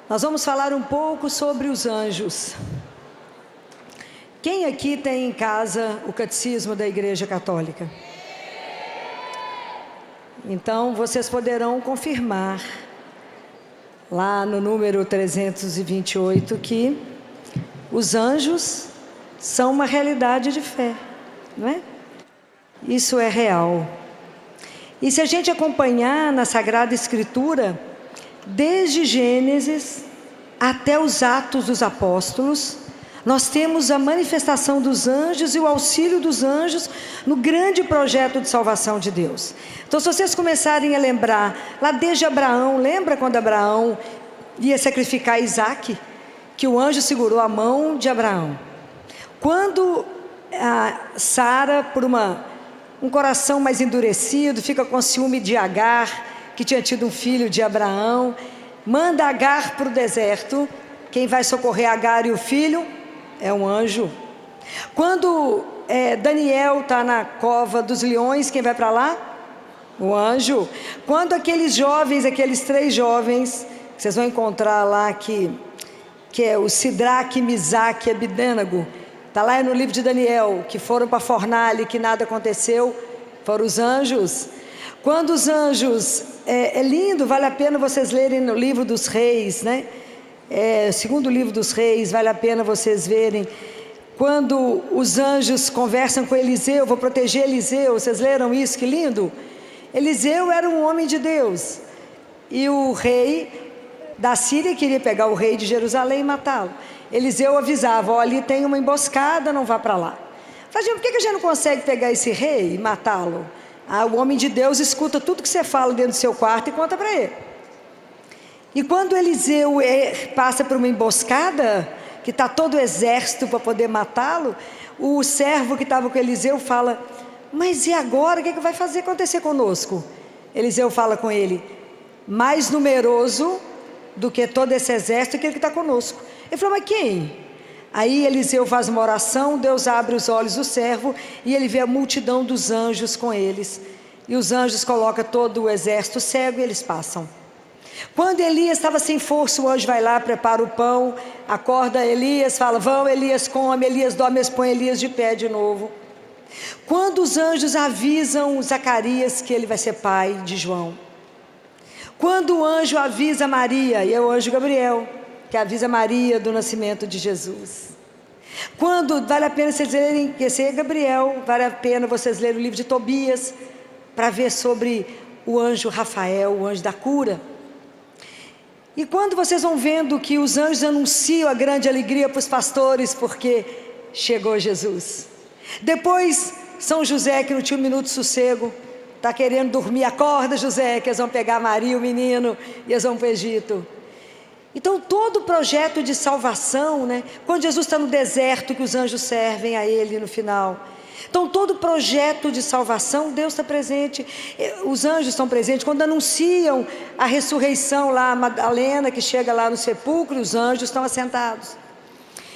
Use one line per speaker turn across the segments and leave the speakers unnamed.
Nós vamos falar um pouco sobre os anjos. Quem aqui tem em casa o catecismo da Igreja Católica? Então, vocês poderão confirmar, lá no número 328, que os anjos são uma realidade de fé, não é? Isso é real. E se a gente acompanhar na Sagrada Escritura, desde Gênesis até os Atos dos Apóstolos, nós temos a manifestação dos anjos e o auxílio dos anjos no grande projeto de salvação de Deus. Então, se vocês começarem a lembrar, lá desde Abraão, lembra quando Abraão ia sacrificar Isaac? Que o anjo segurou a mão de Abraão. Quando Sara, por um coração mais endurecido, fica com ciúme de Agar, que tinha tido um filho de Abraão, manda Agar para o deserto. Quem vai socorrer Agar e o filho é um anjo. Quando Daniel está na cova dos leões, quem vai para lá? O anjo. Quando aqueles 3 jovens, que vocês vão encontrar lá, que é o Sidraque, Misaque e Abidênago, está lá no livro de Daniel, que foram para a fornalha e que nada aconteceu, foram os anjos. Quando os anjos, é lindo, vale a pena vocês lerem no livro dos reis, né? Segundo livro dos reis, vale a pena vocês verem, quando os anjos conversam com Eliseu, vou proteger Eliseu, vocês leram isso, que lindo? Eliseu era um homem de Deus, e o rei da Síria queria pegar o rei de Jerusalém e matá-lo. Eliseu avisava, ó, ali tem uma emboscada, não vá para lá. Falei, por que a gente não consegue pegar esse rei e matá-lo? O homem de Deus escuta tudo que você fala dentro do seu quarto e conta para ele. E quando Eliseu passa por uma emboscada, que está todo o exército para poder matá-lo, o servo que estava com Eliseu fala, mas e agora, o que vai fazer acontecer conosco? Eliseu fala com ele, mais numeroso do que todo esse exército, aquele que está conosco. Ele falou, mas quem? Aí Eliseu faz uma oração, Deus abre os olhos do servo e ele vê a multidão dos anjos com eles. E os anjos colocam todo o exército cego e eles passam. Quando Elias estava sem força, o anjo vai lá, prepara o pão, acorda Elias, fala, vão, Elias come, Elias dorme, põe Elias de pé de novo. Quando os anjos avisam Zacarias que ele vai ser pai de João. Quando o anjo avisa Maria, e é o anjo Gabriel, que avisa Maria do nascimento de Jesus. Quando, vale a pena vocês lerem, esse é Gabriel, vale a pena vocês lerem o livro de Tobias, para ver sobre o anjo Rafael, o anjo da cura. E quando vocês vão vendo que os anjos anunciam a grande alegria para os pastores, porque chegou Jesus. Depois, São José, que não tinha um minuto de sossego, está querendo dormir, acorda José, que eles vão pegar Maria, o menino, e eles vão para o Egito. Então todo o projeto de salvação, né? Quando Jesus está no deserto, que os anjos servem a ele no final. Então todo o projeto de salvação, Deus está presente, os anjos estão presentes. Quando anunciam a ressurreição lá, a Madalena que chega lá no sepulcro, os anjos estão assentados.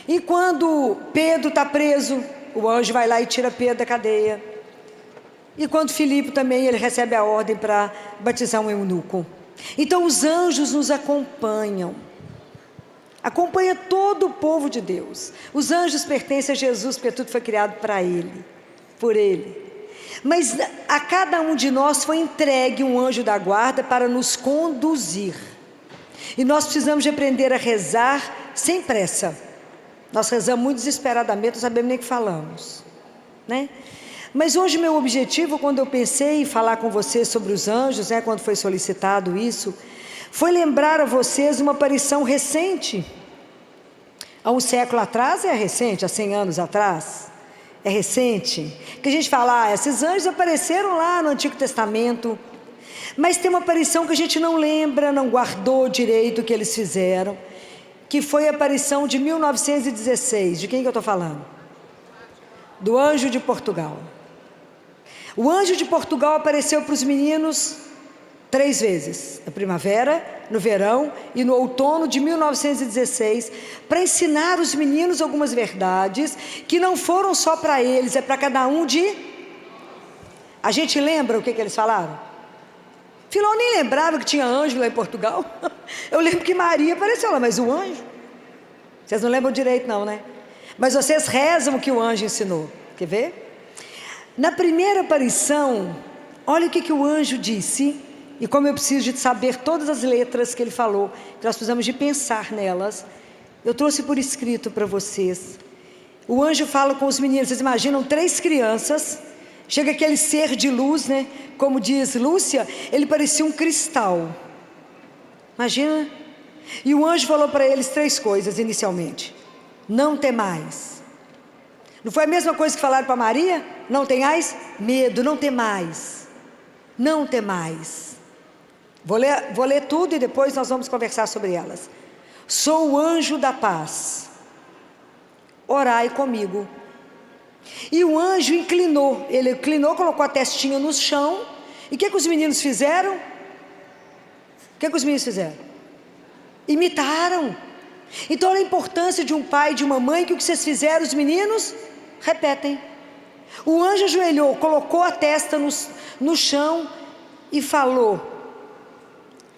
E quando Pedro está preso, o anjo vai lá e tira Pedro da cadeia. E quando Filipe também, ele recebe a ordem para batizar um eunuco. Então os anjos nos acompanham. Acompanha todo o povo de Deus. Os anjos pertencem a Jesus, porque tudo foi criado para Ele, por Ele. Mas a cada um de nós foi entregue um anjo da guarda para nos conduzir. E nós precisamos de aprender a rezar sem pressa. Nós rezamos muito desesperadamente, não sabemos nem o que falamos, né? Mas hoje meu objetivo, quando eu pensei em falar com vocês sobre os anjos, né, quando foi solicitado isso, foi lembrar a vocês uma aparição recente. Há um século atrás é recente, há 100 anos atrás é recente. Que a gente fala, esses anjos apareceram lá no Antigo Testamento, mas tem uma aparição que a gente não lembra, não guardou direito o que eles fizeram, que foi a aparição de 1916. De quem que eu estou falando? Do anjo de Portugal. O anjo de Portugal apareceu para os meninos 3 vezes, na primavera, no verão e no outono de 1916, para ensinar os meninos algumas verdades, que não foram só para eles, é para cada um de... A gente lembra o que eles falaram? Filó nem lembrava que tinha anjo lá em Portugal. Eu lembro que Maria apareceu lá, mas o anjo? Vocês não lembram direito não, né? Mas vocês rezam o que o anjo ensinou. Quer ver? Na primeira aparição, olha o que o anjo disse. E como eu preciso de saber todas as letras que ele falou, que nós precisamos de pensar nelas, eu trouxe por escrito para vocês. O anjo fala com os meninos. Vocês imaginam 3 crianças. Chega aquele ser de luz, né? Como diz Lúcia, ele parecia um cristal. Imagina. E o anjo falou para eles 3 coisas inicialmente. Não temais. Não foi a mesma coisa que falaram para Maria? Não tenhais medo, não temais. Não temais. Vou ler tudo e depois nós vamos conversar sobre elas. Sou o anjo da paz. Orai comigo. E o anjo inclinou. Ele inclinou, colocou a testinha no chão. E o que os meninos fizeram? O que os meninos fizeram? Imitaram. Então olha a importância de um pai e de uma mãe, que o que vocês fizeram, os meninos, repetem. O anjo ajoelhou, colocou a testa no chão e falou: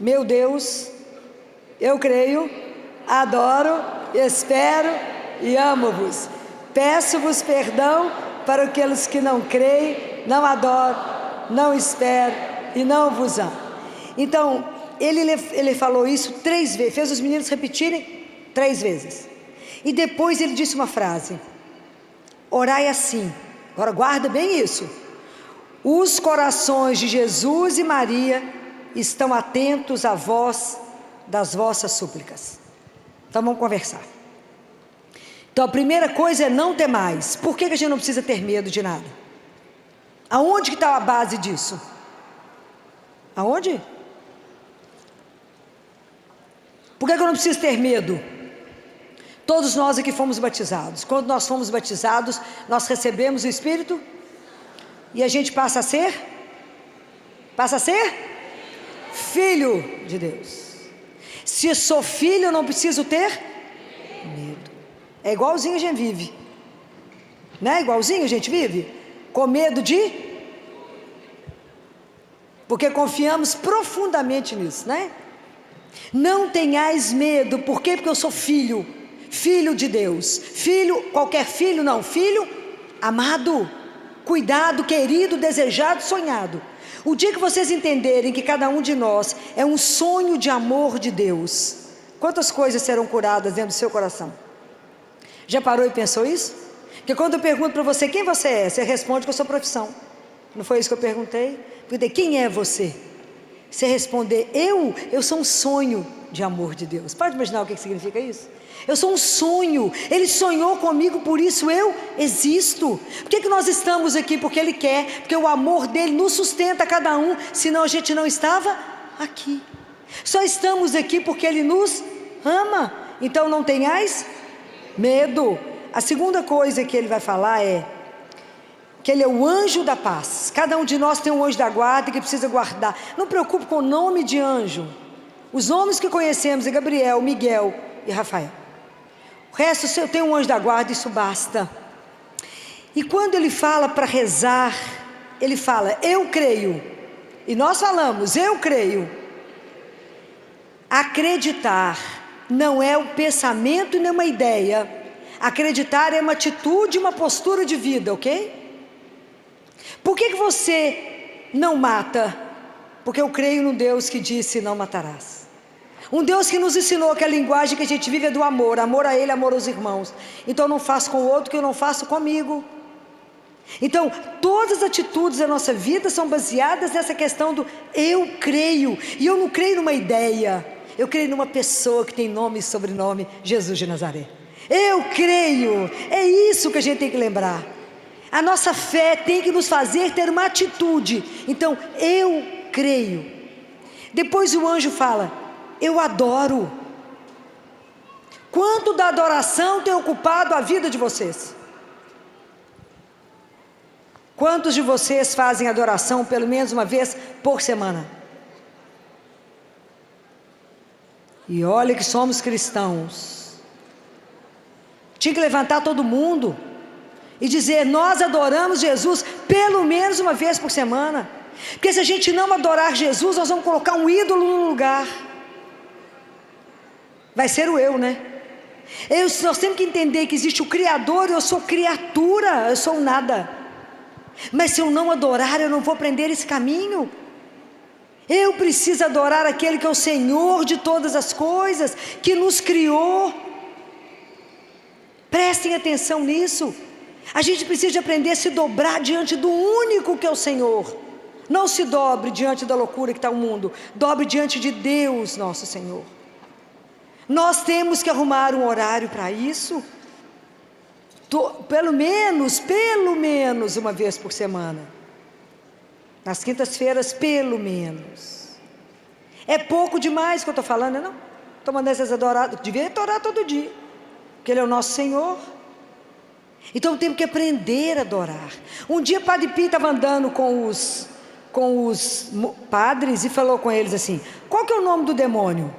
meu Deus, eu creio, adoro, espero e amo-vos. Peço-vos perdão para aqueles que não creem, não adoram, não esperam e não vos amam. Então, ele falou isso 3 vezes, fez os meninos repetirem 3 vezes. E depois ele disse uma frase: orai assim. Agora guarda bem isso. Os corações de Jesus e Maria estão atentos à voz das vossas súplicas. Então vamos conversar. Então a primeira coisa é não temais. Por que a gente não precisa ter medo de nada? Aonde que está a base disso? Aonde? Por que eu não preciso ter medo? Todos nós aqui fomos batizados. Quando nós fomos batizados, nós recebemos o Espírito e a gente passa a ser filho de Deus. Se sou filho, eu não preciso ter medo. É igualzinho a gente vive, né? Igualzinho a gente vive, com medo porque confiamos profundamente nisso, né? Não tenhais medo. Por quê? Porque eu sou filho de Deus. Filho, qualquer filho não, filho amado, cuidado, querido, desejado, sonhado. O dia que vocês entenderem que cada um de nós é um sonho de amor de Deus, quantas coisas serão curadas dentro do seu coração? Já parou e pensou isso? Porque quando eu pergunto para você quem você é, você responde que eu sou profissão. Não foi isso que eu perguntei? Perguntei, quem é você? Você responder, eu sou um sonho de amor de Deus. Pode imaginar o que significa isso? Eu sou um sonho, Ele sonhou comigo, por isso eu existo. Por que nós estamos aqui? Porque Ele quer, porque o amor dEle nos sustenta cada um, senão a gente não estava aqui. Só estamos aqui porque Ele nos ama. Então não tenhais medo. A segunda coisa que Ele vai falar é que Ele é o anjo da paz. Cada um de nós tem um anjo da guarda que precisa guardar. Não preocupe com o nome de anjo. Os nomes que conhecemos é Gabriel, Miguel e Rafael. O resto, se eu tenho um anjo da guarda, isso basta. E quando Ele fala para rezar, Ele fala, eu creio. E nós falamos, eu creio. Acreditar não é um pensamento nem uma ideia. Acreditar é uma atitude, uma postura de vida, ok? Por que você não mata? Porque eu creio num Deus que disse não matarás. Um Deus que nos ensinou que a linguagem que a gente vive é do amor. Amor a Ele, amor aos irmãos. Então eu não faço com o outro o que eu não faço comigo. Então todas as atitudes da nossa vida são baseadas nessa questão do eu creio. E eu não creio numa ideia. Eu creio numa pessoa que tem nome e sobrenome, Jesus de Nazaré. Eu creio. É isso que a gente tem que lembrar. A nossa fé tem que nos fazer ter uma atitude. Então, eu creio. Depois o anjo fala, eu adoro. Quanto da adoração tem ocupado a vida de vocês? Quantos de vocês fazem adoração pelo menos uma vez por semana? E olha que somos cristãos. Tinha que levantar todo mundo e dizer, nós adoramos Jesus pelo menos uma vez por semana. Porque se a gente não adorar Jesus, nós vamos colocar um ídolo no lugar. Vai ser o eu, né? Nós temos que entender que existe o Criador e eu sou criatura, eu sou nada. Mas se eu não adorar, eu não vou aprender esse caminho. Eu preciso adorar aquele que é o Senhor de todas as coisas, que nos criou. Prestem atenção nisso. A gente precisa aprender a se dobrar diante do único que é o Senhor. Não se dobre diante da loucura que está o mundo. Dobre diante de Deus, nosso Senhor. Nós temos que arrumar um horário para isso. Pelo menos uma vez por semana. Nas quintas-feiras, pelo menos. É pouco demais que eu estou falando, não? Estou mandando vocês adorar. Devia adorar todo dia. Porque Ele é o nosso Senhor. Então temos que aprender a adorar. Um dia o Padre Pio estava andando com os padres e falou com eles assim: qual que é o nome do demônio?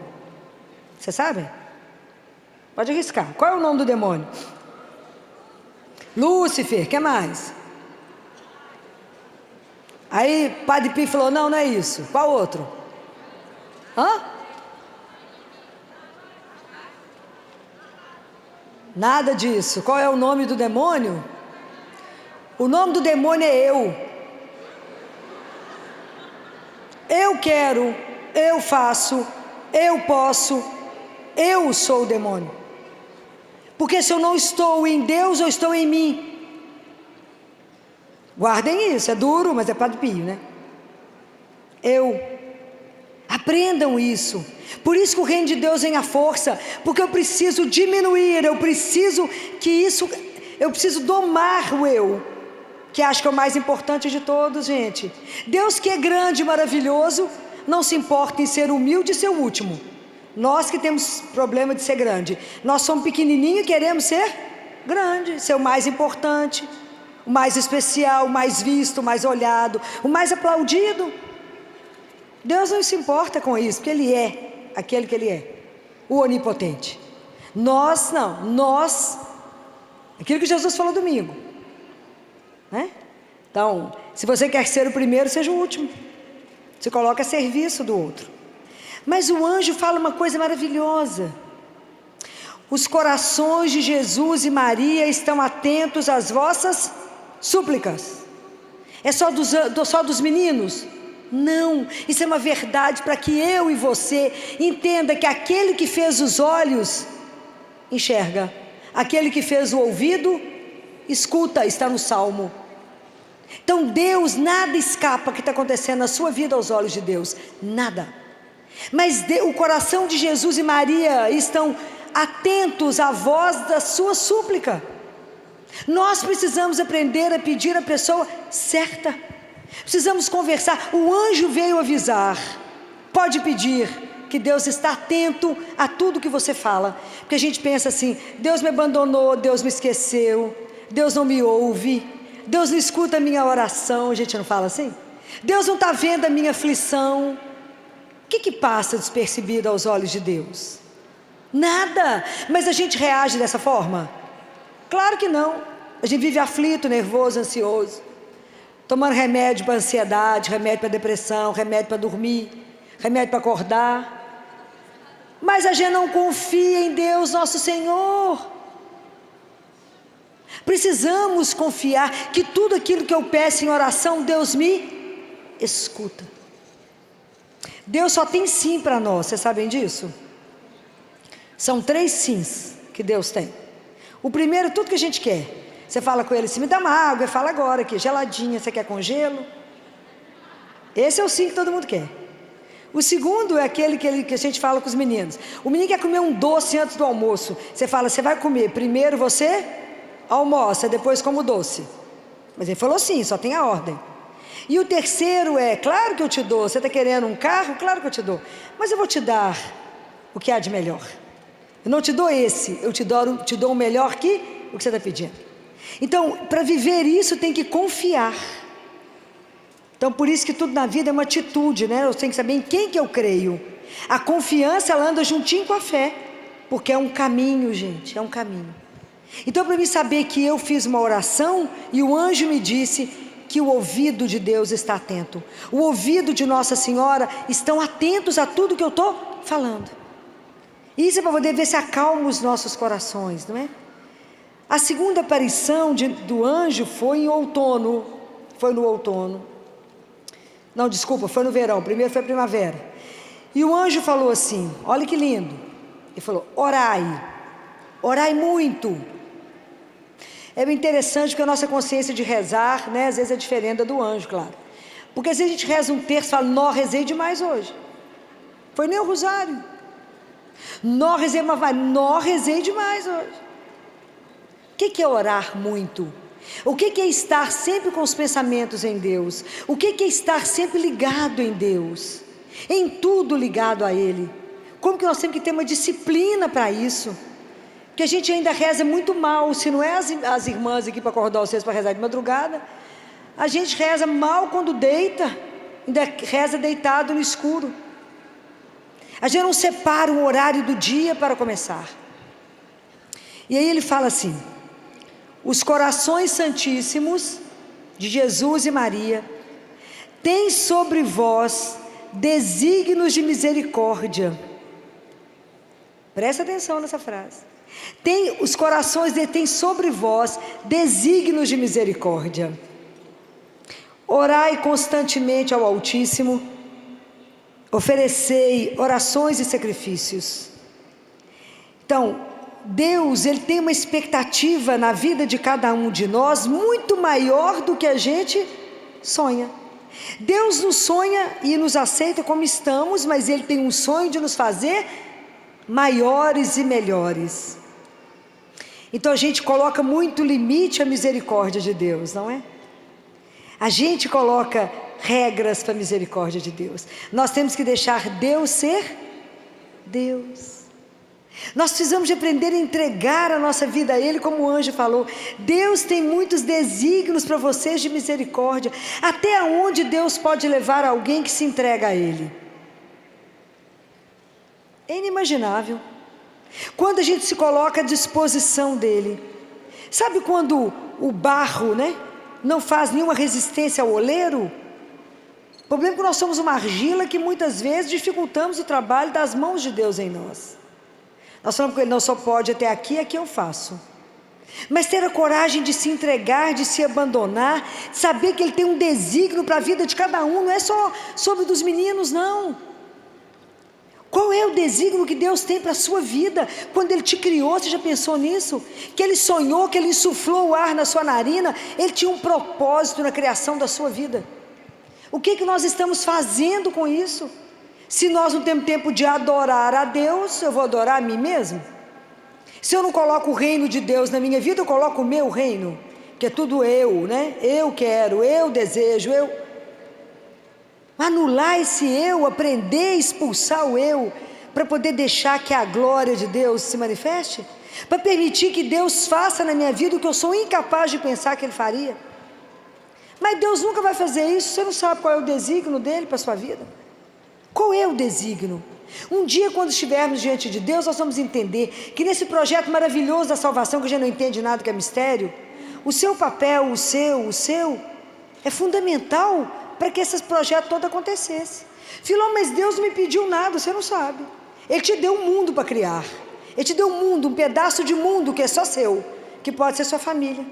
Você sabe? Pode arriscar. Qual é o nome do demônio? Lúcifer, que mais? Aí Padre Pio falou: não é isso. Qual outro? Nada disso. Qual é o nome do demônio? O nome do demônio é eu. Eu quero, eu faço, eu posso, eu sou o demônio. Porque se eu não estou em Deus, eu estou em mim. Guardem isso, é duro, mas é Padre Pio, né? Aprendam isso. Por isso que o reino de Deus vem à força, porque eu preciso diminuir, eu preciso domar o eu, que acho que é o mais importante de todos, gente. Deus, que é grande e maravilhoso, não se importa em ser humilde e ser o último. Nós que temos problema de ser grande, nós somos pequenininhos e queremos ser grande, ser o mais importante, o mais especial, o mais visto, o mais olhado, o mais aplaudido. Deus não se importa com isso, porque Ele é aquele que Ele é, o onipotente. Nós não, aquilo que Jesus falou domingo, né? Então, se você quer ser o primeiro, seja o último. Se coloca a serviço do outro. Mas o anjo fala uma coisa maravilhosa: os corações de Jesus e Maria estão atentos às vossas súplicas. É só dos meninos? Não, isso é uma verdade para que eu e você entenda que aquele que fez os olhos enxerga, aquele que fez o ouvido escuta, está no Salmo. Então Deus, nada escapa que está acontecendo na sua vida aos olhos de Deus, nada. Mas o coração de Jesus e Maria estão atentos à voz da sua súplica. Nós precisamos aprender a pedir a pessoa certa. Precisamos conversar. O anjo veio avisar. Pode pedir, que Deus está atento a tudo que você fala. Porque a gente pensa assim: Deus me abandonou, Deus me esqueceu, Deus não me ouve, Deus não escuta a minha oração. A gente não fala assim? Deus não está vendo a minha aflição. O que passa despercebido aos olhos de Deus? Nada. Mas a gente reage dessa forma? Claro que não. A gente vive aflito, nervoso, ansioso, tomando remédio para ansiedade, remédio para depressão, remédio para dormir, remédio para acordar. Mas a gente não confia em Deus, nosso Senhor. Precisamos confiar que tudo aquilo que eu peço em oração, Deus me escuta. Deus só tem sim para nós, vocês sabem disso? São 3 sims que Deus tem. O primeiro, tudo que a gente quer. Você fala com Ele assim: me dá uma água. Ele fala: agora aqui, geladinha, você quer com gelo? Esse é o sim que todo mundo quer. O segundo é aquele que a gente fala com os meninos. O menino quer comer um doce antes do almoço. Você fala: você vai comer, primeiro você almoça, depois come o doce. Mas ele falou sim, só tem a ordem. E o terceiro é: claro que eu te dou. Você está querendo um carro? Claro que eu te dou. Mas eu vou te dar o que há de melhor. Eu não te dou esse, eu te dou o melhor que o que você está pedindo. Então, para viver isso, tem que confiar. Então, por isso que tudo na vida é uma atitude, né? Eu tenho que saber em quem que eu creio. A confiança, ela anda juntinho com a fé, porque é um caminho, gente, é um caminho. Então, para mim saber que eu fiz uma oração e o anjo me disse que o ouvido de Deus está atento. O ouvido de Nossa Senhora estão atentos a tudo que eu estou falando. Isso é para poder ver se acalma os nossos corações, não é? A segunda aparição do anjo foi em outono. Foi no outono. Não, desculpa, foi no verão. Primeiro foi a primavera. E o anjo falou assim, olha que lindo. Ele falou, orai. Orai muito. É bem interessante porque a nossa consciência de rezar, né, às vezes é diferente da do anjo, claro. Porque às vezes a gente reza um terço e fala, nó, rezei demais hoje. Foi nem o rosário. Nó, rezei, mas vai, nó, rezei demais hoje. O que é orar muito? O que é estar sempre com os pensamentos em Deus? O que é estar sempre ligado em Deus? Em tudo ligado a Ele. Como que nós temos que ter uma disciplina para isso? Porque a gente ainda reza muito mal. Se não é as irmãs aqui para acordar vocês para rezar de madrugada, a gente reza mal quando deita, ainda reza deitado no escuro. A gente não separa um horário do dia para começar. E aí ele fala assim, os corações santíssimos de Jesus e Maria têm sobre vós desígnios de misericórdia. Presta atenção nessa frase. Os corações têm sobre vós desígnios de misericórdia. Orai constantemente ao Altíssimo, oferecei orações e sacrifícios. Então, Deus, Ele tem uma expectativa na vida de cada um de nós muito maior do que a gente sonha. Deus nos sonha e nos aceita como estamos, mas Ele tem um sonho de nos fazer maiores e melhores. Então a gente coloca muito limite à misericórdia de Deus, não é? A gente coloca regras para a misericórdia de Deus. Nós temos que deixar Deus ser Deus. Nós precisamos de aprender a entregar a nossa vida a Ele, como o anjo falou. Deus tem muitos desígnios para vocês de misericórdia. Até onde Deus pode levar alguém que se entrega a Ele? É inimaginável. Quando a gente se coloca à disposição dEle. Sabe quando o barro, né, não faz nenhuma resistência ao oleiro? O problema é que nós somos uma argila que muitas vezes dificultamos o trabalho das mãos de Deus em nós. Nós falamos que Ele não só pode até aqui, aqui eu faço. Mas ter a coragem de se entregar, de se abandonar, de saber que Ele tem um desígnio para a vida de cada um, não é só sobre dos meninos, não. Qual é o desígnio que Deus tem para a sua vida? Quando Ele te criou, você já pensou nisso? Que Ele sonhou, que Ele insuflou o ar na sua narina, Ele tinha um propósito na criação da sua vida. O que nós estamos fazendo com isso? Se nós não temos tempo de adorar a Deus, eu vou adorar a mim mesmo? Se eu não coloco o reino de Deus na minha vida, eu coloco o meu reino, que é tudo eu, né? Eu quero, eu desejo, eu... Anular esse eu, aprender a expulsar o eu, para poder deixar que a glória de Deus se manifeste, para permitir que Deus faça na minha vida o que eu sou incapaz de pensar que Ele faria. Mas Deus nunca vai fazer isso. Você não sabe qual é o desígnio dEle para a sua vida. Qual é o desígnio? Um dia, quando estivermos diante de Deus, nós vamos entender que nesse projeto maravilhoso da salvação, que a gente não entende nada, que é mistério, o seu papel, o seu é fundamental para que esse projeto todo acontecesse. Filó, mas Deus não me pediu nada, você não sabe. Ele te deu um mundo para criar. Ele te deu um mundo, um pedaço de mundo que é só seu, que pode ser sua família,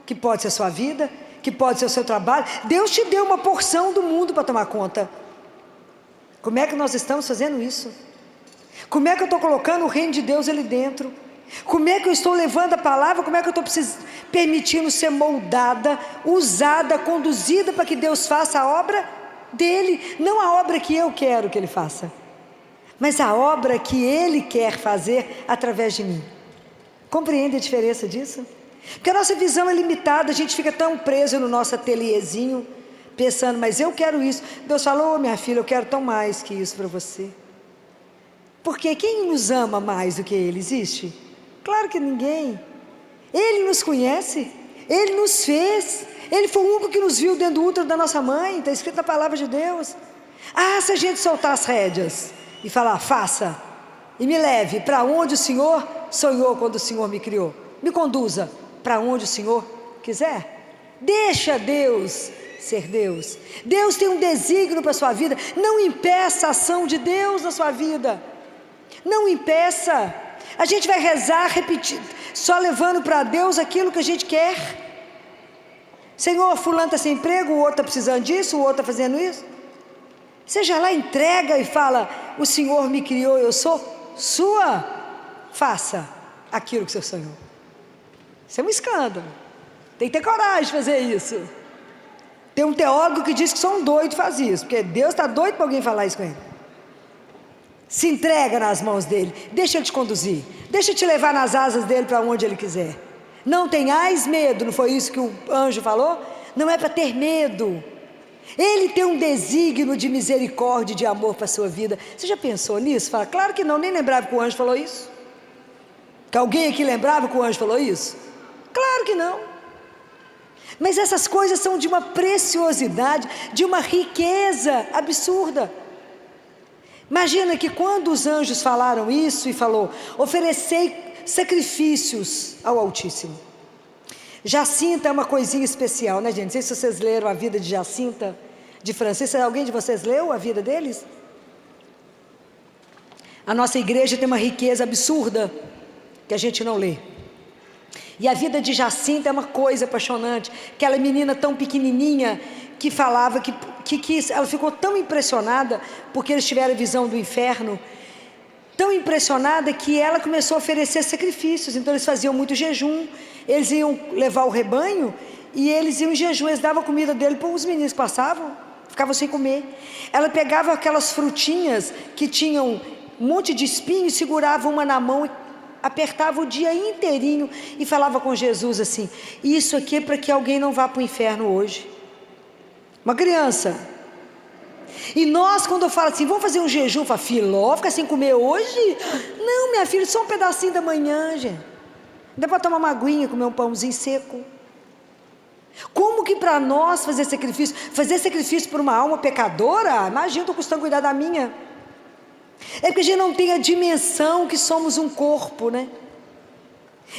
que pode ser sua vida, que pode ser o seu trabalho. Deus te deu uma porção do mundo para tomar conta. Como é que nós estamos fazendo isso? Como é que eu estou colocando o reino de Deus ali dentro? Como é que eu estou levando a palavra? Como é que eu estou permitindo ser moldada, usada, conduzida para que Deus faça a obra dEle? Não a obra que eu quero que Ele faça, mas a obra que Ele quer fazer através de mim. Compreende a diferença disso? Porque a nossa visão é limitada, a gente fica tão preso no nosso ateliêzinho, pensando, mas eu quero isso. Deus falou, minha filha, eu quero tão mais que isso para você. Porque quem nos ama mais do que Ele existe? Claro que ninguém. Ele nos conhece, Ele nos fez, Ele foi o único que nos viu dentro do útero da nossa mãe, está escrito na palavra de Deus. Se a gente soltar as rédeas e falar, faça, e me leve para onde o Senhor sonhou quando o Senhor me criou, me conduza para onde o Senhor quiser, Deixa Deus ser Deus. Deus tem um desígnio para a sua vida. Não impeça a ação de Deus na sua vida. Não impeça. A gente vai rezar, repetir, só levando para Deus aquilo que a gente quer. Senhor, fulano está sem emprego, o outro está precisando disso, o outro está fazendo isso. Seja lá, entrega e fala: o Senhor me criou, eu sou sua. Faça aquilo que você sonhou. Isso é um escândalo. Tem que ter coragem de fazer isso. Tem um teólogo que diz que só um doido faz isso, porque Deus está doido para alguém falar isso com ele. Se entrega nas mãos dele, deixa ele te conduzir, deixa ele te levar nas asas dele para onde ele quiser. Não tenhais medo, não foi isso que o anjo falou? Não é para ter medo. Ele tem um desígnio de misericórdia e de amor para a sua vida. Você já pensou nisso? Fala, claro que não, nem lembrava que o anjo falou isso. Que alguém aqui lembrava que o anjo falou isso? Claro que não. Mas essas coisas são de uma preciosidade, de uma riqueza absurda. Imagina que quando os anjos falaram isso e falou: oferecei sacrifícios ao Altíssimo. Jacinta é uma coisinha especial, né, gente? Não sei se vocês leram a vida de Jacinta, de Francisco. Alguém de vocês leu a vida deles? A nossa igreja tem uma riqueza absurda que a gente não lê. E a vida de Jacinta é uma coisa apaixonante. Aquela menina tão pequenininha que falava que ela ficou tão impressionada porque eles tiveram a visão do inferno, tão impressionada que ela começou a oferecer sacrifícios. Então eles faziam muito jejum, eles iam levar o rebanho e eles iam em jejum, eles davam a comida dele para os meninos que passavam, ficavam sem comer. Ela pegava aquelas frutinhas que tinham um monte de espinho, segurava uma na mão e apertava o dia inteirinho e falava com Jesus assim: isso aqui é para que alguém não vá para o inferno hoje. Uma criança. E nós, quando eu falo assim, vamos fazer um jejum, fala: filó, fica sem comer hoje? Não, minha filha, só um pedacinho da manhã, gente. Dá para tomar uma aguinha, comer um pãozinho seco. Como que para nós fazer sacrifício por uma alma pecadora? Imagina, estou custando cuidar da minha. É porque a gente não tem a dimensão que somos um corpo, né?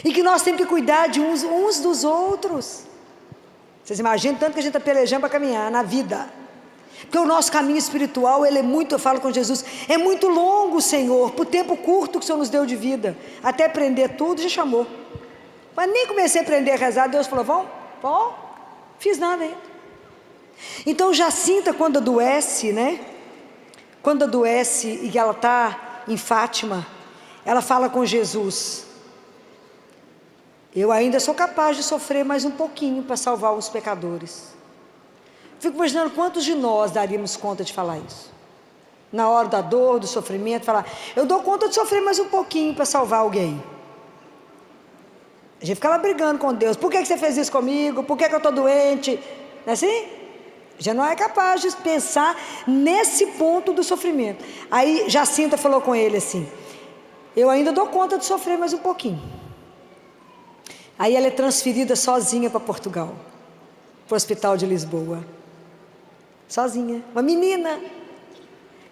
E que nós temos que cuidar de uns dos outros. Vocês imaginam tanto que a gente está pelejando para caminhar na vida. Porque o nosso caminho espiritual, ele é muito, eu falo com Jesus, é muito longo, Senhor, por tempo curto que o Senhor nos deu de vida. Até aprender tudo, já chamou. Mas nem comecei a aprender a rezar, Deus falou: vão, fiz nada ainda. Então Jacinta, quando adoece, né? Quando adoece e ela está em Fátima, ela fala com Jesus: eu ainda sou capaz de sofrer mais um pouquinho para salvar os pecadores. Fico imaginando quantos de nós daríamos conta de falar isso. Na hora da dor, do sofrimento, falar: eu dou conta de sofrer mais um pouquinho para salvar alguém. A gente fica lá brigando com Deus: por que você fez isso comigo? Por que eu estou doente? Não é assim? Já não é capaz de pensar nesse ponto do sofrimento. Aí Jacinta falou com ele assim: eu ainda dou conta de sofrer mais um pouquinho. Aí ela é transferida sozinha para Portugal, para o hospital de Lisboa. Sozinha, uma menina.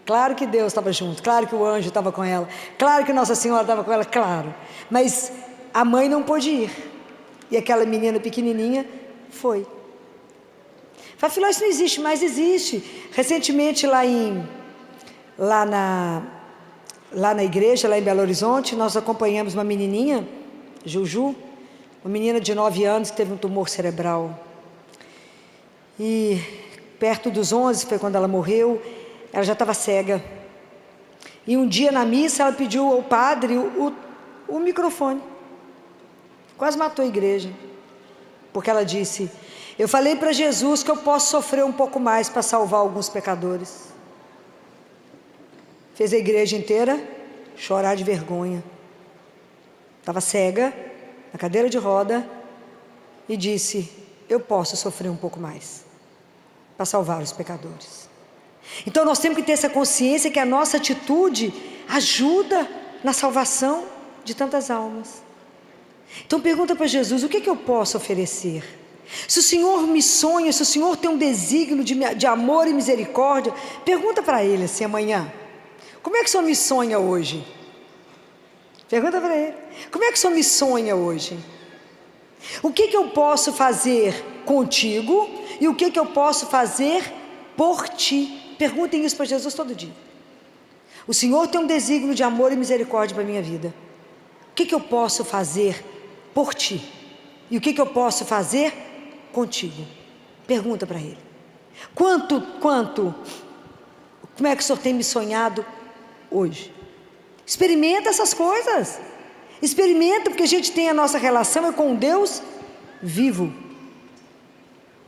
Claro que Deus estava junto, claro que o anjo estava com ela, claro que Nossa Senhora estava com ela, claro. Mas a mãe não pôde ir. E aquela menina pequenininha foi. Fala: filho, isso não existe mais. Existe. Recentemente lá na igreja, lá em Belo Horizonte, nós acompanhamos uma menininha, Juju, uma menina de 9 anos que teve um tumor cerebral. E perto dos 11, foi quando ela morreu, ela já estava cega. E um dia na missa ela pediu ao padre o microfone. Quase matou a igreja. Porque ela disse: eu falei para Jesus que eu posso sofrer um pouco mais para salvar alguns pecadores. Fez a igreja inteira chorar de vergonha. Estava cega, na cadeira de roda, e disse: eu posso sofrer um pouco mais para salvar os pecadores. Então nós temos que ter essa consciência que a nossa atitude ajuda na salvação de tantas almas. Então pergunta para Jesus: o que eu posso oferecer? Se o Senhor me sonha, se o Senhor tem um desígnio de amor e misericórdia, pergunta para Ele assim amanhã: como é que o Senhor me sonha hoje? Pergunta para Ele: como é que o Senhor me sonha hoje? O que eu posso fazer contigo e o que eu posso fazer por ti? Perguntem isso para Jesus todo dia. O Senhor tem um desígnio de amor e misericórdia para a minha vida. O que eu posso fazer por ti? E o que eu posso fazer contigo? Pergunta para Ele. Como é que o Senhor tem me sonhado hoje? Experimenta essas coisas. Experimenta, porque a gente tem a nossa relação é com um Deus vivo.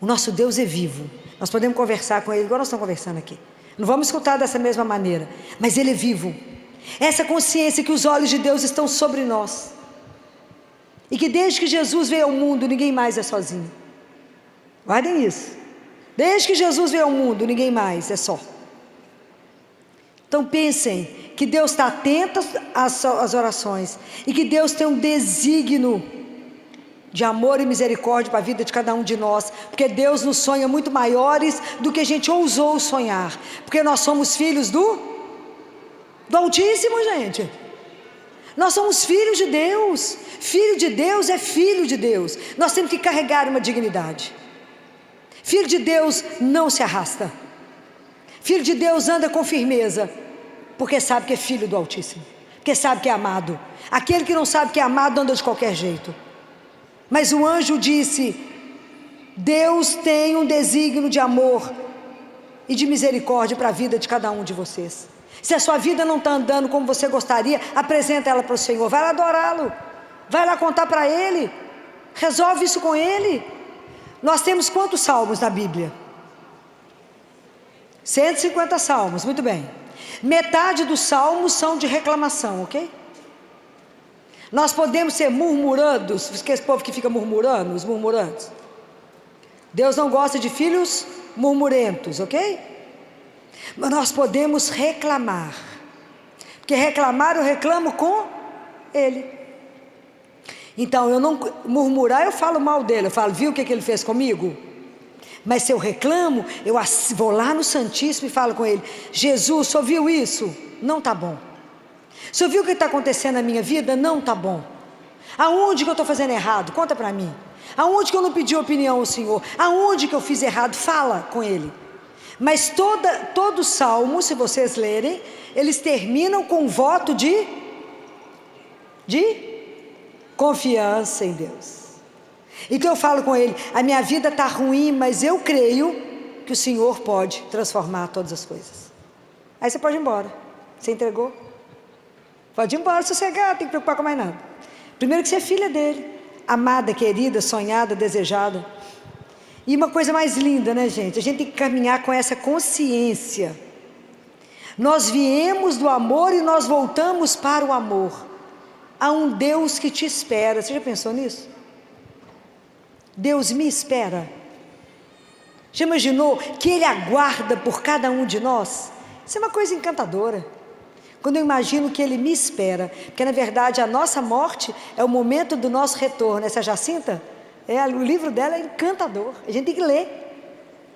O nosso Deus é vivo. Nós podemos conversar com Ele, igual nós estamos conversando aqui. Não vamos escutar dessa mesma maneira, mas Ele é vivo. Essa consciência que os olhos de Deus estão sobre nós. E que desde que Jesus veio ao mundo, ninguém mais é sozinho. Guardem isso. Desde que Jesus veio ao mundo, ninguém mais é só. Então pensem que Deus está atento às orações e que Deus tem um desígnio de amor e misericórdia para a vida de cada um de nós, porque Deus nos sonha muito maiores do que a gente ousou sonhar, porque nós somos filhos do Altíssimo, gente. Nós somos filhos de Deus. Filho de Deus é filho de Deus. Nós temos que carregar uma dignidade. Filho de Deus não se arrasta. Filho de Deus anda com firmeza, porque sabe que é filho do Altíssimo, porque sabe que é amado. Aquele que não sabe que é amado anda de qualquer jeito. Mas o anjo disse: Deus tem um desígnio de amor e de misericórdia para a vida de cada um de vocês. Se a sua vida não está andando como você gostaria, apresenta ela para o Senhor, vai lá adorá-lo, vai lá contar para Ele, resolve isso com Ele. Nós temos quantos salmos na Bíblia? 150 salmos, muito bem. Metade dos salmos são de reclamação, ok? Nós podemos ser murmurandos, que esse povo que fica murmurando, os murmurantes. Deus não gosta de filhos murmurentos, ok? Mas nós podemos reclamar, porque reclamar eu reclamo com Ele. Então eu não murmurar, eu falo mal dele, eu falo, viu o que ele fez comigo? Mas se eu reclamo, eu vou lá no Santíssimo e falo com Ele: Jesus, o senhor viu isso? Não está bom. O senhor viu o que está acontecendo na minha vida? Não está bom. Aonde que eu estou fazendo errado? Conta para mim. Aonde que eu não pedi opinião ao Senhor? Aonde que eu fiz errado? Fala com Ele. Mas todo salmo, se vocês lerem, eles terminam com um voto de confiança em Deus. Então eu falo com Ele: a minha vida está ruim, mas eu creio que o Senhor pode transformar todas as coisas. Aí você pode ir embora. Você entregou? Pode ir embora, sossegar, não tem que preocupar com mais nada. Primeiro que você é filha dele, amada, querida, sonhada, desejada. E uma coisa mais linda, né, gente? A gente tem que caminhar com essa consciência. Nós viemos do amor e nós voltamos para o amor. Há um Deus que te espera. Você já pensou nisso? Deus me espera. Já imaginou que Ele aguarda por cada um de nós? Isso é uma coisa encantadora. Quando eu imagino que Ele me espera, porque na verdade a nossa morte é o momento do nosso retorno. Essa Jacinta, o livro dela é encantador, a gente tem que ler.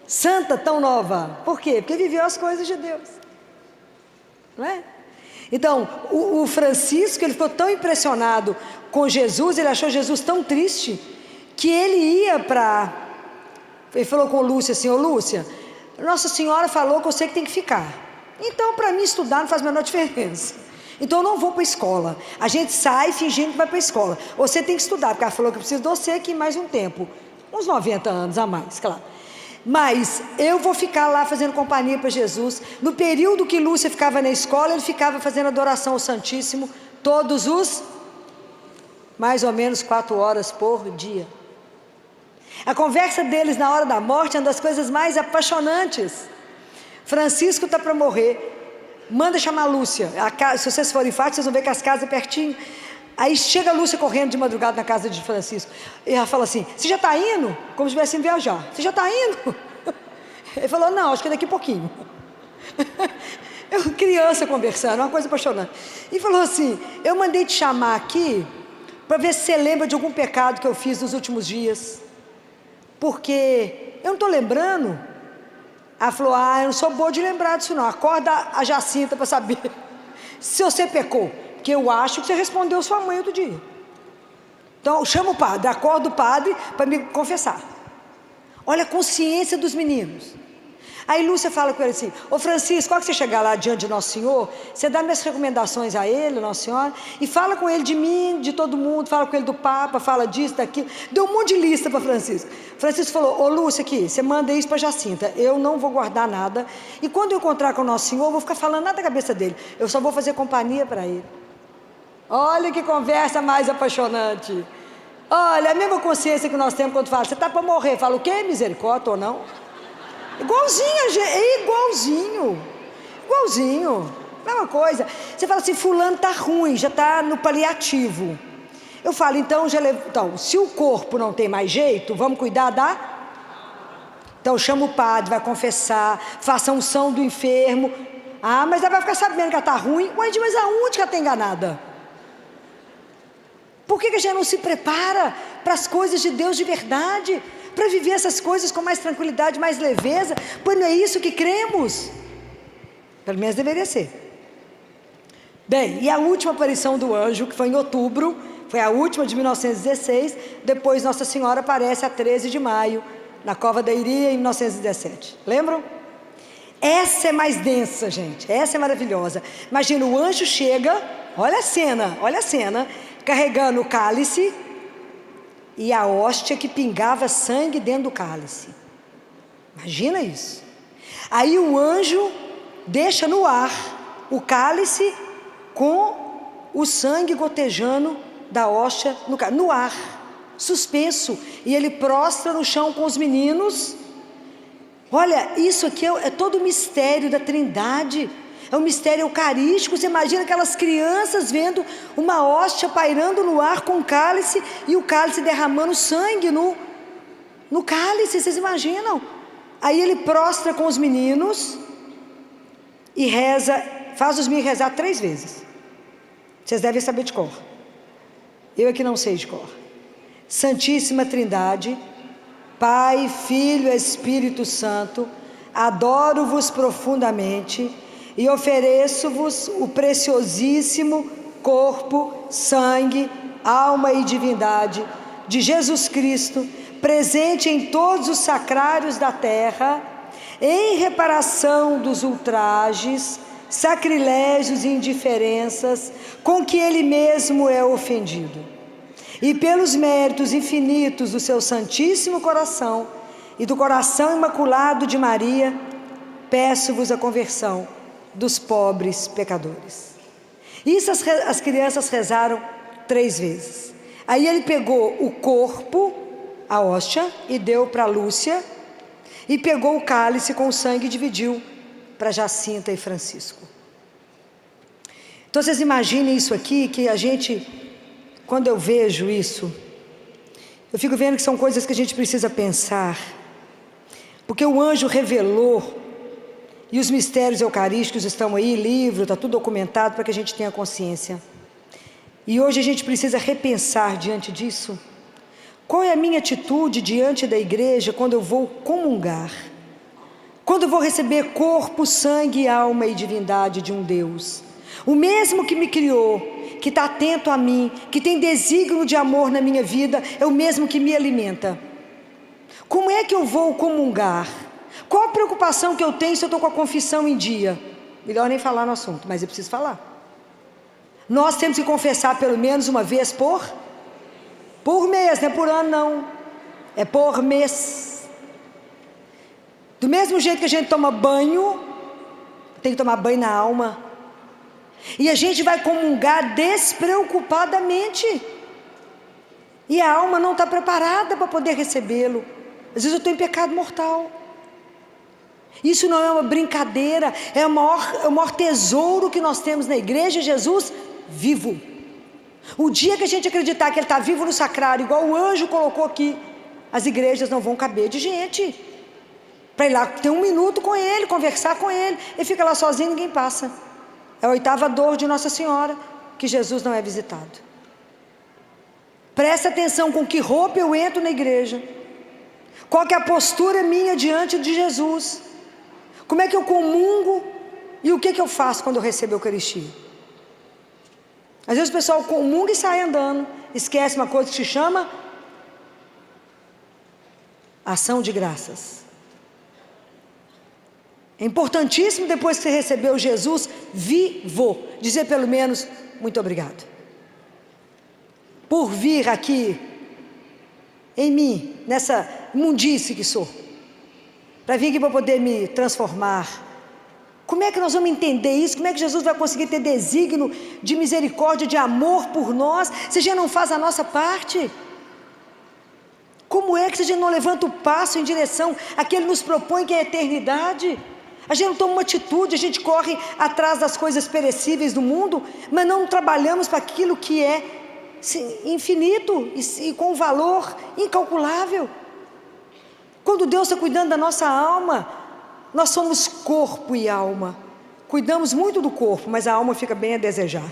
Santa, tão nova. Por quê? Porque viveu as coisas de Deus, não é? Então, o Francisco, ele ficou tão impressionado com Jesus, ele achou Jesus tão triste, que ele ele falou com Lúcia assim: ô Lúcia, Nossa Senhora falou que eu sei que tem que ficar. Então, para mim, estudar não faz a menor diferença. Então, eu não vou para a escola. A gente sai fingindo que vai para a escola. Você tem que estudar, porque ela falou que eu preciso de você aqui mais um tempo. Uns 90 anos a mais, claro. Mas eu vou ficar lá fazendo companhia para Jesus. No período que Lúcia ficava na escola, ele ficava fazendo adoração ao Santíssimo todos os mais ou menos 4 horas por dia. A conversa deles na hora da morte é uma das coisas mais apaixonantes. Francisco está para morrer, manda chamar a Lúcia. Se vocês forem fartos, vocês vão ver que as casas é pertinho. Aí chega a Lúcia correndo de madrugada na casa de Francisco, e ela fala assim: você já está indo? Como se estivesse indo viajar. Você já está indo? Ele falou: não, acho que daqui a pouquinho. Eu, criança conversando, uma coisa apaixonante. E falou assim: eu mandei te chamar aqui para ver se você lembra de algum pecado que eu fiz nos últimos dias, porque eu não estou lembrando. Ela falou: eu não sou boa de lembrar disso não. Acorda a Jacinta para saber se você pecou, porque eu acho que você respondeu sua mãe outro dia. Então, chama o padre, acorda o padre para me confessar. Olha a consciência dos meninos. Aí Lúcia fala com ele assim: ô Francisco, quando você chegar lá diante de Nosso Senhor, você dá minhas recomendações a ele, Nossa Senhora, e fala com ele de mim, de todo mundo, fala com ele do Papa, fala disso, daquilo. Deu um monte de lista para Francisco. Francisco falou: ô Lúcia, aqui, você manda isso para Jacinta, eu não vou guardar nada, e quando eu encontrar com o Nosso Senhor, eu vou ficar falando nada da cabeça dele, eu só vou fazer companhia para ele. Olha que conversa mais apaixonante. Olha, a mesma consciência que nós temos quando fala: você está para morrer, fala o quê? Misericórdia ou não? Igualzinho, gente, é igualzinho, mesma coisa. Você fala assim: fulano está ruim, já está no paliativo. Eu falo: então, se o corpo não tem mais jeito, vamos cuidar da... Então chama o padre, vai confessar, faça a unção do enfermo. Ah, mas ela vai ficar sabendo que ela está ruim. Ué, mas aonde que ela está enganada? Por que a gente não se prepara para as coisas de Deus de verdade? Para viver essas coisas com mais tranquilidade, mais leveza? Pois não é isso que cremos? Pelo menos deveria ser. Bem, e a última aparição do anjo, que foi em outubro, foi a última de 1916, depois Nossa Senhora aparece a 13 de maio, na Cova da Iria, em 1917. Lembram? Essa é mais densa, gente, essa é maravilhosa. Imagina, o anjo chega, olha a cena, carregando o cálice e a hóstia que pingava sangue dentro do cálice. Imagina isso. Aí o anjo deixa no ar o cálice com o sangue gotejando da hóstia no ar, suspenso, e ele prostra no chão com os meninos. Olha, isso aqui é todo o mistério da Trindade, é um mistério eucarístico. Você imagina aquelas crianças vendo uma hóstia pairando no ar com o cálice, e o cálice derramando sangue no cálice, vocês imaginam? Aí ele prostra com os meninos e reza, faz os meninos rezar 3 vezes. Vocês devem saber de cor, eu é que não sei de cor. Santíssima Trindade, Pai, Filho e Espírito Santo, adoro-vos profundamente e ofereço-vos o preciosíssimo corpo, sangue, alma e divindade de Jesus Cristo, presente em todos os sacrários da terra, em reparação dos ultrajes, sacrilégios e indiferenças com que ele mesmo é ofendido, e pelos méritos infinitos do seu Santíssimo Coração e do coração imaculado de Maria, peço-vos a conversão dos pobres pecadores. Isso as crianças rezaram 3 vezes. Aí ele pegou o corpo, a hóstia, e deu para Lúcia, e pegou o cálice com o sangue e dividiu para Jacinta e Francisco. Então vocês imaginem isso aqui, que a gente, quando eu vejo isso, eu fico vendo que são coisas que a gente precisa pensar, porque o anjo revelou, e os mistérios eucarísticos estão aí, livro, está tudo documentado para que a gente tenha consciência. E hoje a gente precisa repensar diante disso. Qual é a minha atitude diante da igreja quando eu vou comungar? Quando eu vou receber corpo, sangue, alma e divindade de um Deus, o mesmo que me criou, que está atento a mim, que tem desígnio de amor na minha vida, é o mesmo que me alimenta. Como é que eu vou comungar? Qual a preocupação que eu tenho se eu estou com a confissão em dia? Melhor nem falar no assunto, mas eu preciso falar. Nós temos que confessar pelo menos uma vez por mês, não é por ano não, é por mês. Do mesmo jeito que a gente toma banho, tem que tomar banho na alma. E a gente vai comungar despreocupadamente, e a alma não está preparada para poder recebê-lo. Às vezes eu estou em pecado mortal. Isso não é uma brincadeira, é o maior tesouro que nós temos na igreja, Jesus vivo. O dia que a gente acreditar que ele está vivo no sacrário, igual o anjo colocou aqui, as igrejas não vão caber de gente para ir lá ter 1 minuto com ele, conversar com ele. Ele fica lá sozinho, ninguém passa. É a 8ª dor de Nossa Senhora, que Jesus não é visitado. Presta atenção com que roupa eu entro na igreja, qual que é a postura minha diante de Jesus, como é que eu comungo e o que eu faço quando eu recebo a Eucaristia. Às vezes o pessoal comunga e sai andando, esquece uma coisa que se chama ação de graças. É importantíssimo, depois que você recebeu Jesus vivo, dizer pelo menos muito obrigado por vir aqui em mim, nessa imundice que sou, para vir aqui para poder me transformar. Como é que nós vamos entender isso? Como é que Jesus vai conseguir ter desígnio de misericórdia, de amor por nós, se a gente não faz a nossa parte? Como é que a gente não levanta o passo em direção a que Ele nos propõe, que é a eternidade? A gente não toma uma atitude, a gente corre atrás das coisas perecíveis do mundo, mas não trabalhamos para aquilo que é infinito e com valor incalculável. Quando Deus está cuidando da nossa alma, nós somos corpo e alma, cuidamos muito do corpo, mas a alma fica bem a desejar.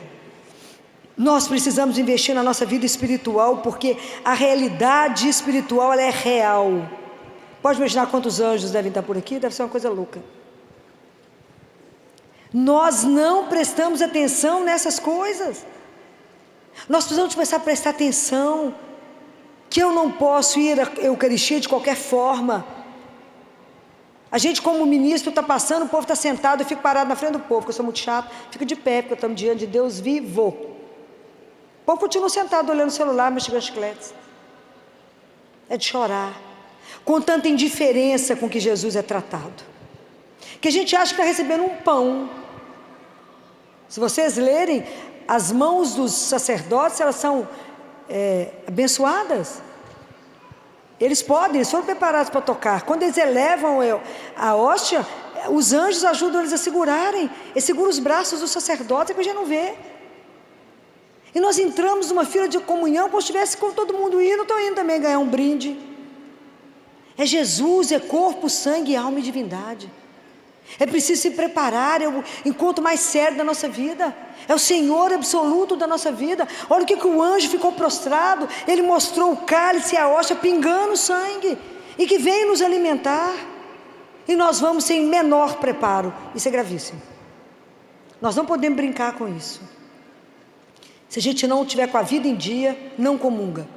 Nós precisamos investir na nossa vida espiritual, porque a realidade espiritual, ela é real. Pode imaginar quantos anjos devem estar por aqui? Deve ser uma coisa louca. Nós não prestamos atenção nessas coisas. Nós precisamos começar a prestar atenção, que eu não posso ir à Eucaristia de qualquer forma. A gente, como ministro, está passando, o povo está sentado, eu fico parado na frente do povo, porque eu sou muito chato, fico de pé, porque eu estou diante de Deus vivo. O povo continua sentado, olhando o celular, mastigando chicletes. É de chorar, com tanta indiferença com que Jesus é tratado, que a gente acha que está recebendo um pão. Se vocês lerem, as mãos dos sacerdotes, elas são abençoadas. Eles foram preparados para tocar. Quando eles elevam a hóstia, os anjos ajudam eles a segurarem. Eles seguram os braços dos sacerdotes, que a gente não vê. E nós entramos numa fila de comunhão, como se estivesse com todo mundo indo, estou indo também ganhar um brinde. É Jesus, é corpo, sangue, alma e divindade. É preciso se preparar, é o encontro mais sério da nossa vida, é o Senhor absoluto da nossa vida. Olha o que o anjo ficou prostrado, ele mostrou o cálice e a hóstia pingando sangue, e que veio nos alimentar, e nós vamos sem menor preparo. Isso é gravíssimo, nós não podemos brincar com isso. Se a gente não tiver com a vida em dia, não comunga,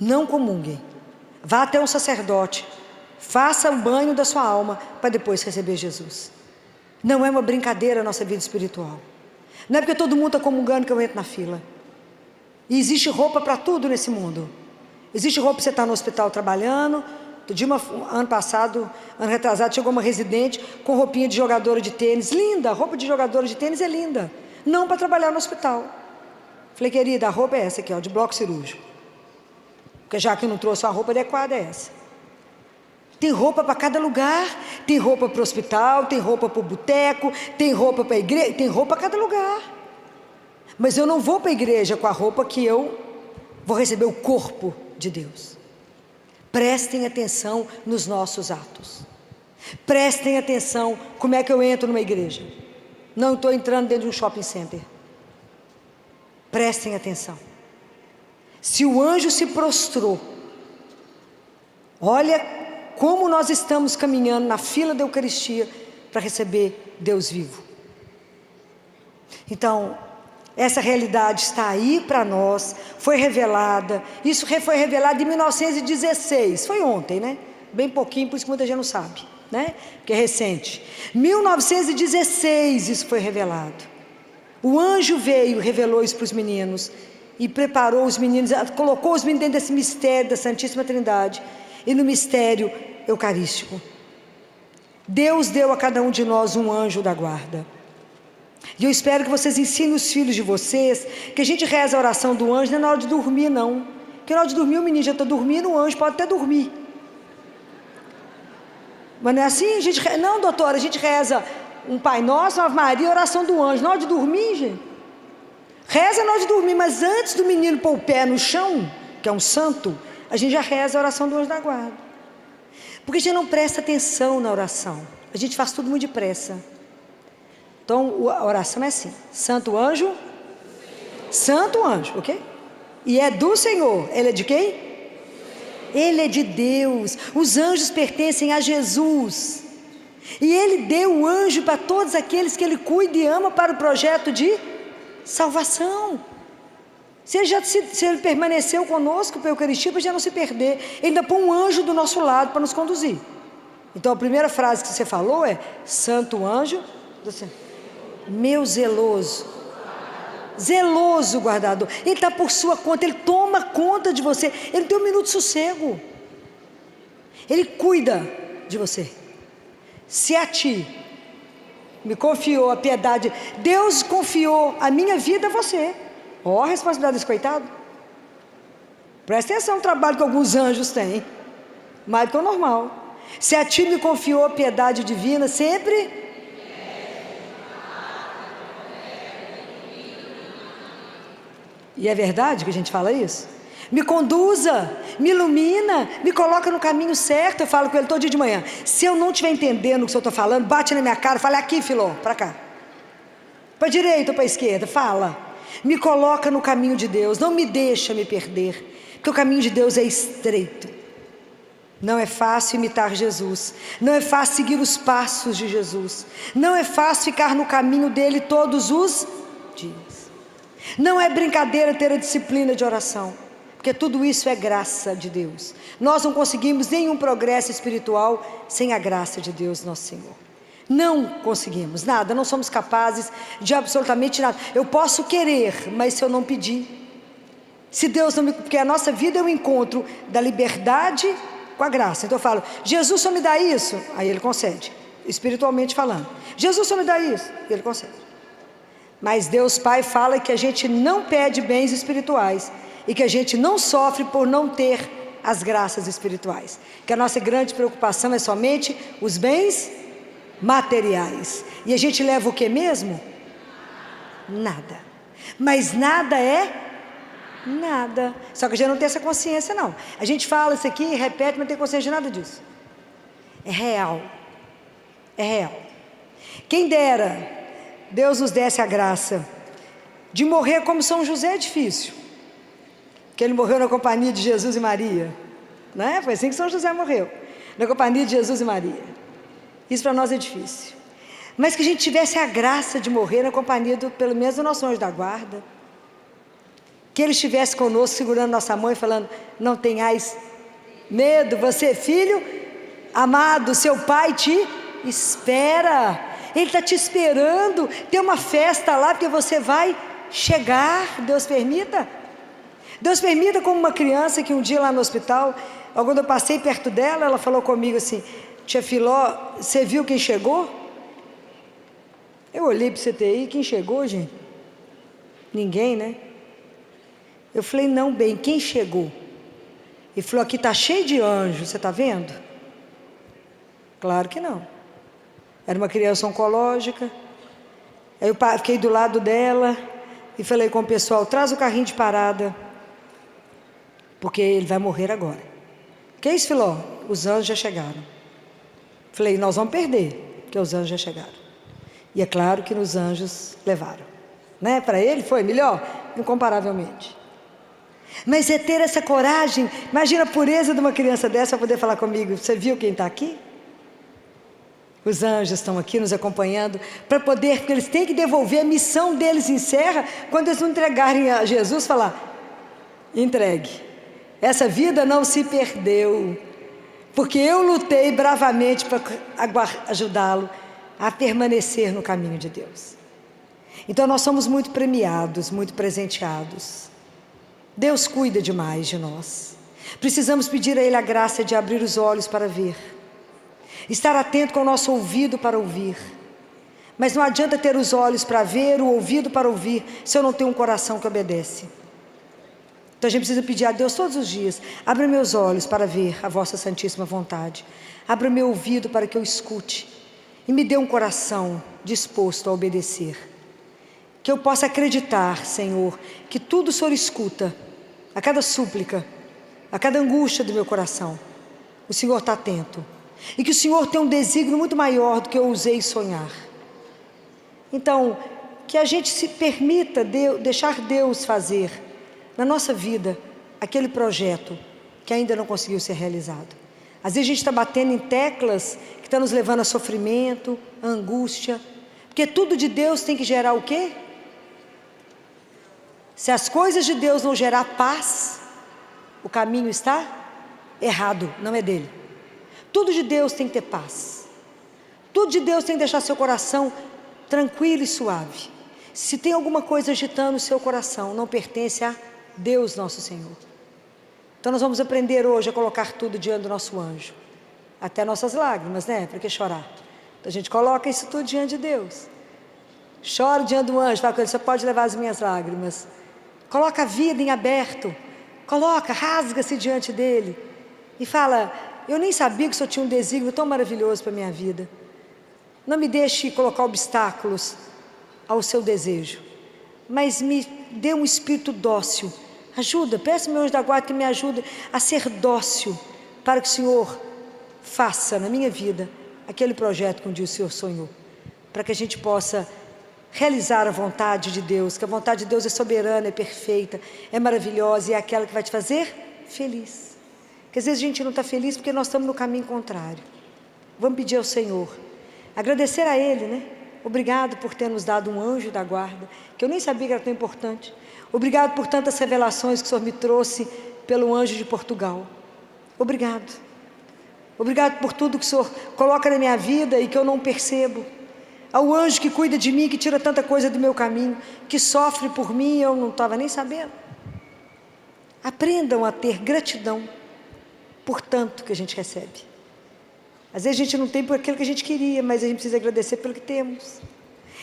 não comunguem, vá até um sacerdote, faça o banho da sua alma, para depois receber Jesus. Não é uma brincadeira a nossa vida espiritual. Não é porque todo mundo está comungando que eu entro na fila. E existe roupa para tudo nesse mundo. Existe roupa para você estar no hospital trabalhando. Ano passado, ano retrasado, chegou uma residente com roupinha de jogadora de tênis. Linda, a roupa de jogadora de tênis é linda. Não para trabalhar no hospital. Falei, querida, a roupa é essa aqui, ó, de bloco cirúrgico. Porque já que não trouxe uma roupa adequada, é essa. Tem roupa para cada lugar, tem roupa para o hospital, tem roupa para o boteco, tem roupa para a igreja, tem roupa para cada lugar. Mas eu não vou para a igreja com a roupa que eu vou receber o corpo de Deus. Prestem atenção nos nossos atos. Prestem atenção como é que eu entro numa igreja. Não estou entrando dentro de um shopping center. Prestem atenção. Se o anjo se prostrou, olha como nós estamos caminhando na fila da Eucaristia para receber Deus vivo. Então, essa realidade está aí para nós, foi revelada. Isso foi revelado em 1916, foi ontem, né? Bem pouquinho, por isso que muita gente não sabe, né? Porque é recente. 1916 isso foi revelado. O anjo veio, revelou isso para os meninos e preparou os meninos, colocou os meninos dentro desse mistério da Santíssima Trindade e no mistério eucarístico. Deus deu a cada um de nós um anjo da guarda. E eu espero que vocês ensinem os filhos de vocês que a gente reza a oração do anjo não é na hora de dormir, não. Porque na hora de dormir o menino já está dormindo, o anjo pode até dormir. Mas não é assim? Não, doutora, a gente reza um Pai Nosso, uma Ave Maria, a oração do anjo. Na hora de dormir, gente, reza na hora de dormir, mas antes do menino pôr o pé no chão, que é um santo, a gente já reza a oração do anjo da guarda. Porque a gente não presta atenção na oração, a gente faz tudo muito depressa. Então a oração é assim: santo anjo, ok? E é do Senhor. Ele é de quem? Ele é de Deus. Os anjos pertencem a Jesus, e Ele deu o anjo para todos aqueles que Ele cuida e ama para o projeto de salvação. Se ele permaneceu conosco para a Eucaristia, para já não se perder, ele ainda põe um anjo do nosso lado para nos conduzir. Então a primeira frase que você falou é: Santo anjo do Senhor, meu zeloso guardador. Ele está por sua conta, ele toma conta de você, ele não tem um minuto de sossego, ele cuida de você. Se a ti me confiou a piedade, Deus confiou a minha vida a você. Ó, a responsabilidade desse coitado. Presta atenção no trabalho que alguns anjos têm, mais do que o normal. Se a ti me confiou a piedade divina, sempre. E é verdade que a gente fala isso? Me conduza, me ilumina, me coloca no caminho certo. Eu falo com ele todo dia de manhã. Se eu não estiver entendendo o que eu estou falando, bate na minha cara, fala: aqui, filó, para cá, para a direita ou para a esquerda, fala. Me coloca no caminho de Deus, não me deixa me perder, porque o caminho de Deus é estreito. Não é fácil imitar Jesus, não é fácil seguir os passos de Jesus, não é fácil ficar no caminho dele todos os dias. Não é brincadeira ter a disciplina de oração, porque tudo isso é graça de Deus. Nós não conseguimos nenhum progresso espiritual sem a graça de Deus, nosso Senhor. Não conseguimos nada, não somos capazes de absolutamente nada. Eu posso querer, mas se eu não pedir, se Deus não me... Porque a nossa vida é o encontro da liberdade com a graça. Então eu falo: Jesus só me dá isso, aí Ele concede, espiritualmente falando. Jesus só me dá isso, Ele concede. Mas Deus Pai fala que a gente não pede bens espirituais e que a gente não sofre por não ter as graças espirituais, que a nossa grande preocupação é somente os bens materiais. E a gente leva o que mesmo? Nada. Mas nada é nada. Só que a gente não tem essa consciência, não. A gente fala isso aqui, repete, mas não tem consciência de nada disso. É real. É real. Quem dera Deus nos desse a graça de morrer como São José. É difícil, que ele morreu na companhia de Jesus e Maria, não é? Foi assim que São José morreu, na companhia de Jesus e Maria. Isso para nós é difícil, mas que a gente tivesse a graça de morrer na companhia pelo menos do nosso anjo da guarda, que ele estivesse conosco, segurando nossa mão e falando: não tenhais medo, você é filho amado, seu pai te espera, ele está te esperando, tem uma festa lá, porque você vai chegar. Deus permita, como uma criança que um dia lá no hospital, quando eu passei perto dela, ela falou comigo assim: tia Filó, você viu quem chegou? Eu olhei para o CTI, quem chegou, gente? Ninguém, né? Eu falei: não, bem, quem chegou? Ele falou: aqui está cheio de anjos, você está vendo? Claro que não. Era uma criança oncológica. Aí eu fiquei do lado dela e falei com o pessoal: traz o carrinho de parada, porque ele vai morrer agora. Que é isso, Filó? Os anjos já chegaram. Falei: nós vamos perder, porque os anjos já chegaram. E é claro que nos anjos levaram, né? Para ele foi melhor, incomparavelmente. Mas é ter essa coragem. Imagina a pureza de uma criança dessa para poder falar comigo: você viu quem está aqui? Os anjos estão aqui nos acompanhando para poder, porque eles têm que devolver, a missão deles encerra quando eles não entregarem a Jesus. Falar: entregue, essa vida não se perdeu, porque eu lutei bravamente para ajudá-lo a permanecer no caminho de Deus. Então nós somos muito premiados, muito presenteados. Deus cuida demais de nós. Precisamos pedir a Ele a graça de abrir os olhos para ver, estar atento com o nosso ouvido para ouvir. Mas não adianta ter os olhos para ver, o ouvido para ouvir, se eu não tenho um coração que obedece. Então a gente precisa pedir a Deus todos os dias: abre meus olhos para ver a vossa santíssima vontade, abre meu ouvido para que eu escute, e me dê um coração disposto a obedecer, que eu possa acreditar, Senhor, que tudo o Senhor escuta, a cada súplica, a cada angústia do meu coração, o Senhor está atento, e que o Senhor tem um desígnio muito maior do que eu ousei sonhar. Então, que a gente se permita deixar Deus fazer na nossa vida aquele projeto que ainda não conseguiu ser realizado. Às vezes a gente está batendo em teclas que estão nos levando a sofrimento, a angústia, porque tudo de Deus tem que gerar o quê? Se as coisas de Deus não gerar paz, o caminho está errado, não é dele. Tudo de Deus tem que ter paz. Tudo de Deus tem que deixar seu coração tranquilo e suave. Se tem alguma coisa agitando o seu coração, não pertence a Deus nosso Senhor. Então nós vamos aprender hoje a colocar tudo diante do nosso anjo. Até nossas lágrimas, né? Para que chorar? Então a gente coloca isso tudo diante de Deus. Chora diante do anjo, fala com ele, você pode levar as minhas lágrimas. Coloca a vida em aberto. Coloca, rasga-se diante dele. E fala, eu nem sabia que o Senhor tinha um desígnio tão maravilhoso para a minha vida. Não me deixe colocar obstáculos ao seu desejo, mas me dê um espírito dócil. Ajuda, peço meu anjo da guarda que me ajude a ser dócil, para que o Senhor faça na minha vida aquele projeto que um dia o Senhor sonhou, para que a gente possa realizar a vontade de Deus, que a vontade de Deus é soberana, é perfeita, é maravilhosa e é aquela que vai te fazer feliz. Porque às vezes a gente não está feliz porque nós estamos no caminho contrário. Vamos pedir ao Senhor, agradecer a Ele, né? Obrigado por ter nos dado um anjo da guarda, que eu nem sabia que era tão importante. Obrigado por tantas revelações que o Senhor me trouxe pelo anjo de Portugal. Obrigado. Obrigado por tudo que o Senhor coloca na minha vida e que eu não percebo. Ao anjo que cuida de mim, que tira tanta coisa do meu caminho, que sofre por mim e eu não estava nem sabendo. Aprendam a ter gratidão por tanto que a gente recebe. Às vezes a gente não tem por aquilo que a gente queria, mas a gente precisa agradecer pelo que temos.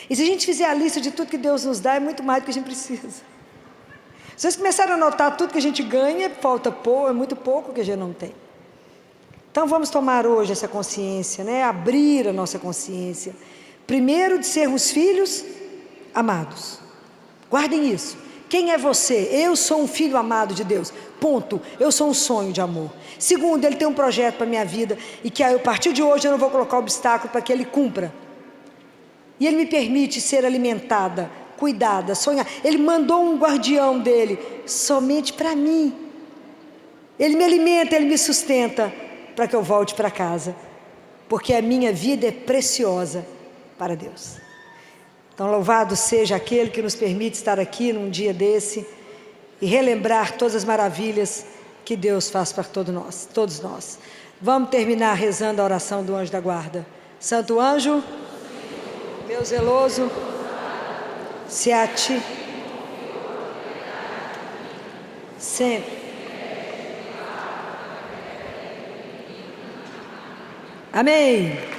E se a gente fizer a lista de tudo que Deus nos dá, é muito mais do que a gente precisa. Se vocês começarem a notar tudo que a gente ganha, falta pouco, é muito pouco que a gente não tem. Então vamos tomar hoje essa consciência, né? Abrir a nossa consciência. Primeiro, de sermos filhos amados. Guardem isso. Quem é você? Eu sou um filho amado de Deus. Ponto. Eu sou um sonho de amor. Segundo, Ele tem um projeto para a minha vida e que a partir de hoje eu não vou colocar obstáculo para que Ele cumpra. E Ele me permite ser alimentada, cuidada, sonhar. Ele mandou um guardião dele somente para mim. Ele me alimenta, Ele me sustenta para que eu volte para casa. Porque a minha vida é preciosa para Deus. Então louvado seja aquele que nos permite estar aqui num dia desse e relembrar todas as maravilhas que Deus faz para todos nós. Vamos terminar rezando a oração do anjo da guarda. Santo anjo, meu zeloso, se a ti sempre. Amém.